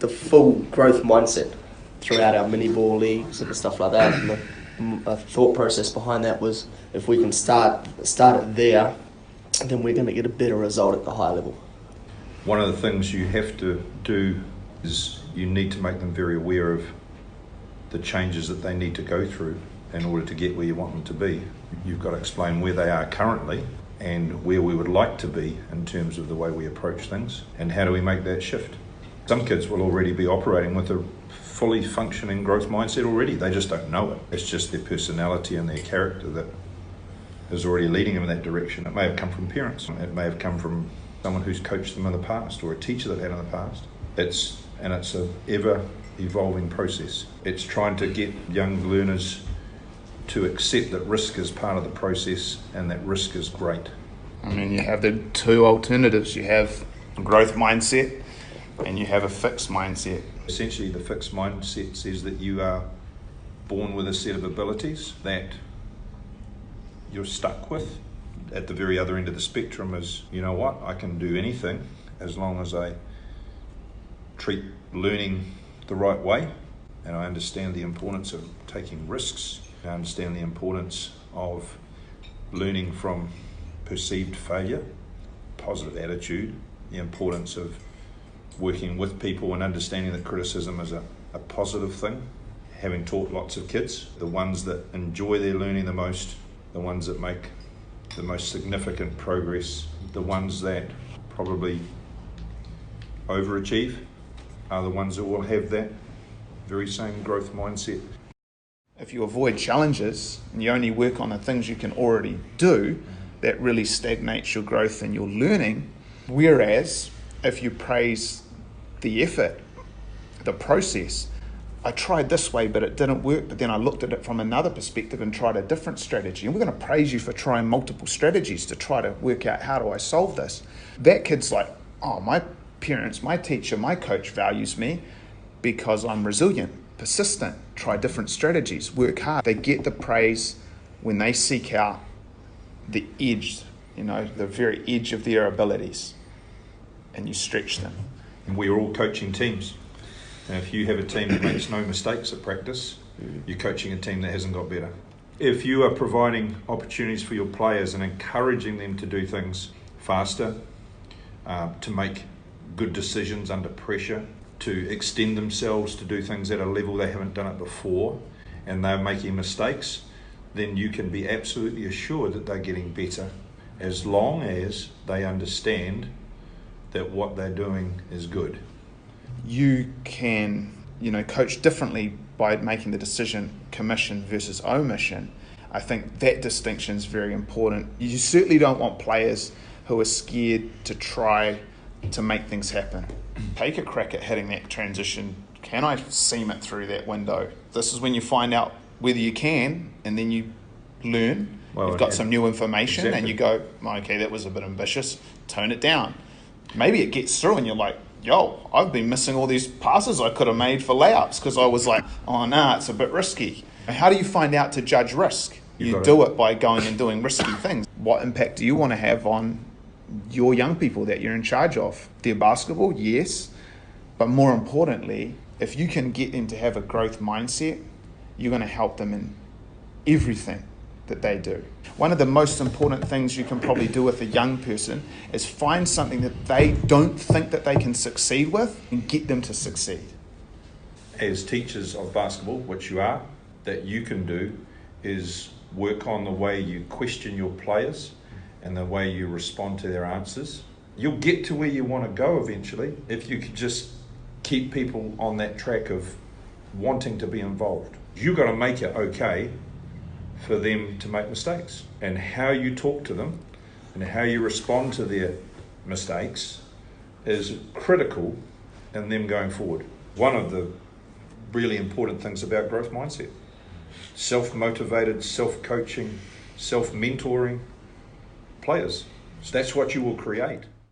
the full growth mindset throughout our mini ball leagues and stuff like that. And the thought process behind that was, if we can start it there, then we're going to get a better result at the high level. One of the things you have to do is you need to make them very aware of the changes that they need to go through in order to get where you want them to be. You've got to explain where they are currently and where we would like to be in terms of the way we approach things, and how do we make that shift. Some kids will already be operating with a fully functioning growth mindset already. They just don't know it. It's just their personality and their character that is already leading them in that direction. It may have come from parents. It may have come from someone who's coached them in the past, or a teacher they've had in the past. It's an ever evolving process. It's trying to get young learners to accept that risk is part of the process and that risk is great. I mean, you have the two alternatives. You have a growth mindset and you have a fixed mindset. Essentially, the fixed mindset says that you are born with a set of abilities that you're stuck with. At the very other end of the spectrum is, you know what, I can do anything as long as I treat learning the right way, and I understand the importance of taking risks. I understand the importance of learning from perceived failure, positive attitude, the importance of working with people and understanding that criticism is a positive thing. Having taught lots of kids, the ones that enjoy their learning the most, the ones that make the most significant progress, the ones that probably overachieve, are the ones that will have that very same growth mindset. If you avoid challenges and you only work on the things you can already do, that really stagnates your growth and your learning. Whereas if you praise the effort, the process, I tried this way but it didn't work, but then I looked at it from another perspective and tried a different strategy, and we're going to praise you for trying multiple strategies to try to work out, how do I solve this? That kid's like, oh, my parents, my teacher, my coach values me because I'm resilient, persistent, try different strategies, work hard. They get the praise when they seek out the edge, the very edge of their abilities, and you stretch them. And we're all coaching teams. And if you have a team that makes no mistakes at practice, you're coaching a team that hasn't got better. If you are providing opportunities for your players and encouraging them to do things faster, to make good decisions under pressure, to extend themselves to do things at a level they haven't done it before, and they're making mistakes, then you can be absolutely assured that they're getting better, as long as they understand that what they're doing is good. You can, coach differently by making the decision commission versus omission. I think that distinction is very important. You certainly don't want players who are scared to try to make things happen. Take a crack at hitting that transition. Can I seam it through that window? This is when you find out whether you can, and then you learn. You've got some new information, exactly. And you go, okay, that was a bit ambitious, tone it down. Maybe it gets through and you're like, yo, I've been missing all these passes I could have made for layups because I was like, oh, nah, it's a bit risky. How do you find out to judge risk? You do it by going and doing risky things. What impact do you want to have on your young people that you're in charge of? Their basketball, yes, but more importantly, if you can get them to have a growth mindset, you're going to help them in everything that they do. One of the most important things you can probably do with a young person is find something that they don't think that they can succeed with and get them to succeed. As teachers of basketball, which you are, that you can do is work on the way you question your players and the way you respond to their answers. You'll get to where you want to go eventually if you could just keep people on that track of wanting to be involved. You've got to make it okay for them to make mistakes, and how you talk to them and how you respond to their mistakes is critical in them going forward. One of the really important things about growth mindset: self-motivated, self-coaching, self-mentoring players. So that's what you will create.